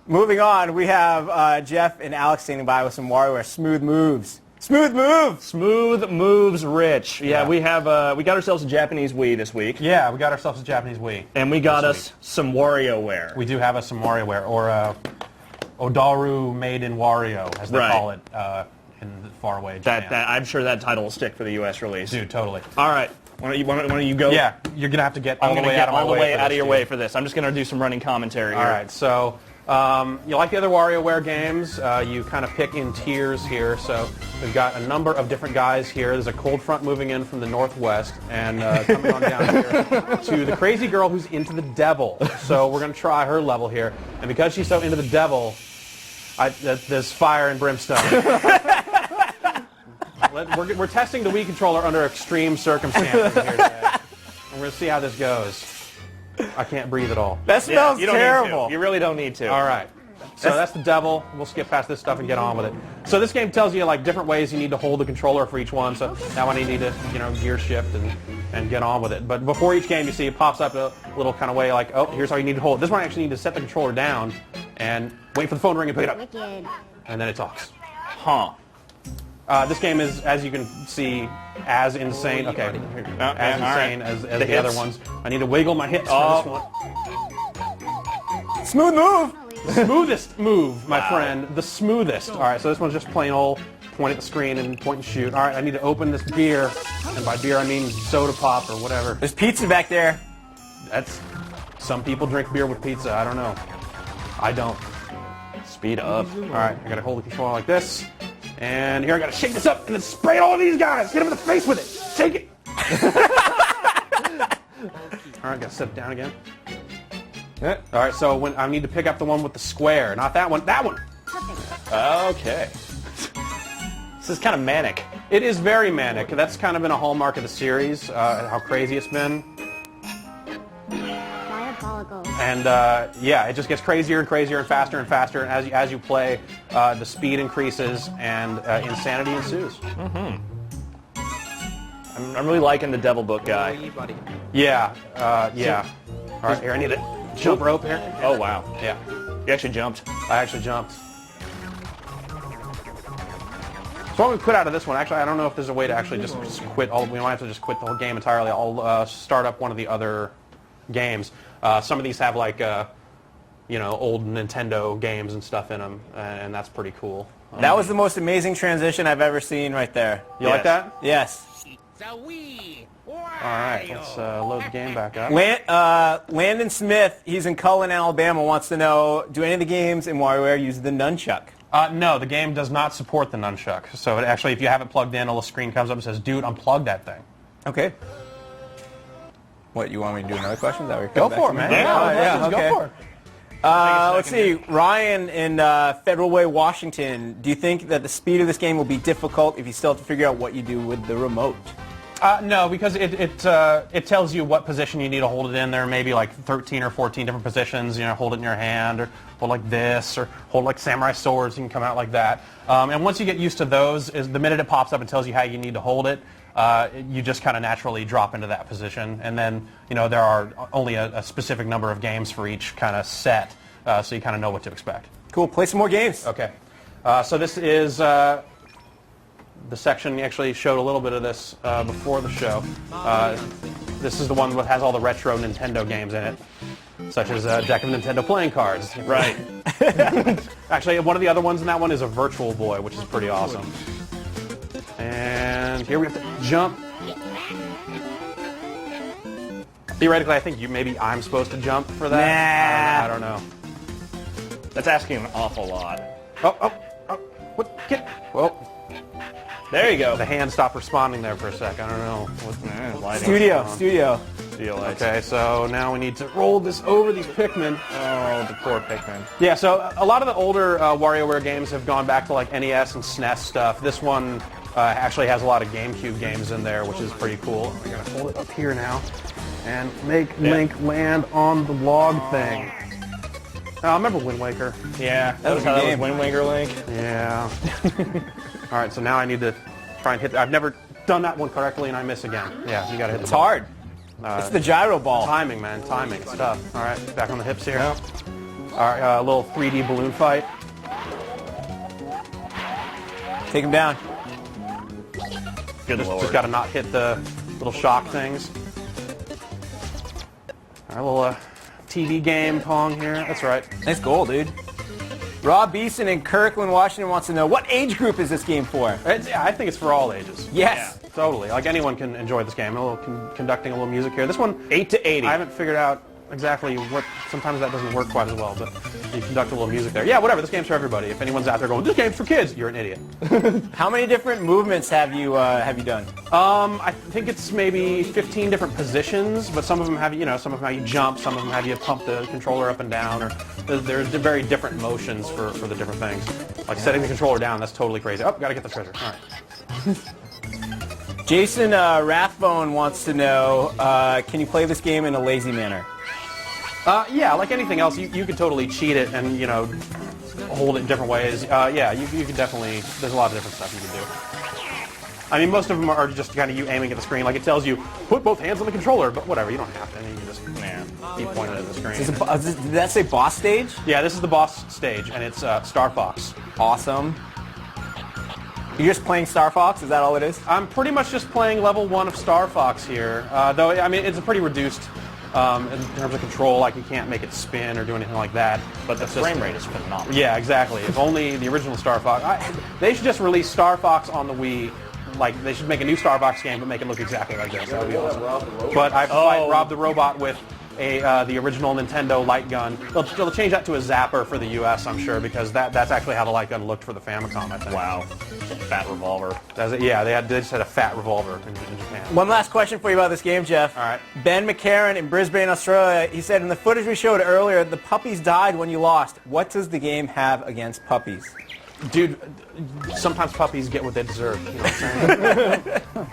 Moving on, we have Jeff and Alex standing by with some Wario Ware smooth moves. Smooth moves! Smooth moves, Rich. Yeah, we got ourselves a Japanese Wii this week. Yeah, we got ourselves a Japanese Wii. And we got us some Wario Ware. We do have us some Wario Ware, or Odaru made in Wario, as they call it in the faraway Japan. I'm sure that title will stick for the U.S. release. Dude, totally. All right. Why don't you go? Yeah, you're going to have to get all the way out of your way for for this. I'm just going to do some running commentary here. All right, so you like the other WarioWare games, you kind of pick in tiers here. So we've got a number of different guys here. There's a cold front moving in from the northwest and coming on down here to the crazy girl who's into the devil. So we're going to try her level here. And because she's so into the devil, there's fire and brimstone. We're testing the Wii controller under extreme circumstances here today. And we're going to see how this goes. I can't breathe at all. That smells terrible. You really don't need to. All right. So that's the devil. We'll skip past this stuff and get on with it. So this game tells you like different ways you need to hold the controller for each one. So that one you need to gear shift and get on with it. But before each game, you see it pops up a little kind of way like, oh, here's how you need to hold it. This one I actually need to set the controller down and wait for the phone to ring and pick it up. And then it talks. Huh. This game is, as you can see, as insane. Okay, as insane as the other ones. I need to wiggle my hips for this one. Smooth move! Smoothest move, my friend. The smoothest. All right, so this one's just plain old point at the screen and point and shoot. All right, I need to open this beer, and by beer I mean soda pop or whatever. There's pizza back there. Some people drink beer with pizza. I don't know. I don't. Speed up. All right, I gotta hold the controller like this. And here I gotta shake this up and then spray all of these guys. Hit them in the face with it. Shake it. All right, gotta set it down again. All right, so when I need to pick up the one with the square, not that one. That one. Okay. This is kind of manic. It is very manic. That's kind of been a hallmark of the series. How crazy it's been. And yeah, it just gets crazier and crazier and faster and faster. And as you play, the speed increases and insanity ensues. Mm-hmm. I'm really liking the Devil Book guy. Yeah, yeah. All right, here I need a jump rope here. Oh wow. Yeah. You actually jumped. I actually jumped. So when we quit out of this one, actually, I don't know if there's a way to actually just quit all. We might have to just quit the whole game entirely. I'll start up one of the other games. Some of these have like, old Nintendo games and stuff in them, and that's pretty cool. That was the most amazing transition I've ever seen right there. You like that? Yes. All right, let's load the game back up. Landon Smith, he's in Cullen, Alabama, wants to know, do any of the games in WarioWare use the nunchuck? No, the game does not support the nunchuck. So it actually, if you have it plugged in, a little screen comes up and says, dude, unplug that thing. Okay. What, you want me to do another question? Is that what go for it, man. Yeah, okay. Go for it. Let's see. Ryan in Federal Way, Washington. Do you think that the speed of this game will be difficult if you still have to figure out what you do with the remote? No, because it tells you what position you need to hold it in. There may be like 13 or 14 different positions. Hold it in your hand, or hold like this, or hold like samurai swords. You can come out like that. And once you get used to those, the minute it pops up and tells you how you need to hold it, you just kind of naturally drop into that position. And then, there are only a specific number of games for each kind of set, so you kind of know what to expect. Cool. Play some more games. Okay. So this is the section. You actually showed a little bit of this before the show. This is the one that has all the retro Nintendo games in it, such as a deck of Nintendo playing cards. Right. Actually, one of the other ones in that one is a Virtual Boy, which is pretty awesome. And here we have to jump. Theoretically, I think maybe I'm supposed to jump for that. Nah. I don't know. That's asking an awful lot. Oh, what? Well, there you go. the hand stopped responding there for a sec. I don't know. Studio. Okay, so now we need to roll this over these Pikmin. Oh, the poor Pikmin. Yeah, so a lot of the older WarioWare games have gone back to like NES and SNES stuff. This one actually has a lot of GameCube games in there, which is pretty cool. I gotta hold it up here now and make Link land on the log thing. I remember Wind Waker. Yeah, that was how that was Wind Waker Link. Yeah. All right, so now I need to try and hit. I've never done that one correctly, and I miss again. Yeah, you gotta hit. It's hard. It's the gyro ball. Timing, man. Timing. It's tough. All right, back on the hips here. Our little 3D balloon fight. Take him down. Good lord. Just got to not hit the little shock things. Our little TV game Pong here. That's right. Nice goal, dude. Rob Beeson in Kirkland, Washington wants to know, what age group is this game for? I think it's for all ages. Yes. Yeah, totally. Like anyone can enjoy this game. Conducting a little music here. This one, 8 to 80. I haven't figured out exactly what. Sometimes that doesn't work quite as well, but you conduct a little music there. Yeah, whatever. This game's for everybody. If anyone's out there going, "This game's for kids," you're an idiot. How many different movements have you done? I think it's maybe 15 different positions, but some of them have some of them have you jump, some of them have you pump the controller up and down, or there's very different motions for the different things. Like setting the controller down, that's totally crazy. Oh, gotta get the treasure. All right. Jason Rathbone wants to know, can you play this game in a lazy manner? Yeah, like anything else, you could totally cheat it and, hold it in different ways. Yeah, you could definitely, there's a lot of different stuff you can do. I mean, most of them are just kind of you aiming at the screen. Like it tells you, put both hands on the controller, but whatever, you don't have to. I mean, you can just keep pointing at the screen. Did that say boss stage? Yeah, this is the boss stage, and it's Star Fox. Awesome. You're just playing Star Fox? Is that all it is? I'm pretty much just playing level 1 of Star Fox here, though, I mean, it's a pretty reduced in terms of control, like you can't make it spin or do anything like that. But the frame rate is phenomenal. Yeah, exactly. If only the original Star Fox. They should just release Star Fox on the Wii. Like, they should make a new Star Fox game, but make it look exactly like this. That would be awesome. But I have to fight Rob the Robot with the original Nintendo light gun. They'll change that to a zapper for the US, I'm sure, because that's actually how the light gun looked for the Famicom, I think. Wow. Fat revolver. Yeah, they just had a fat revolver in Japan. One last question for you about this game, Jeff. All right. Ben McCarran in Brisbane, Australia, he said, in the footage we showed earlier, the puppies died when you lost. What does the game have against puppies? Dude, sometimes puppies get what they deserve. You know what I'm saying?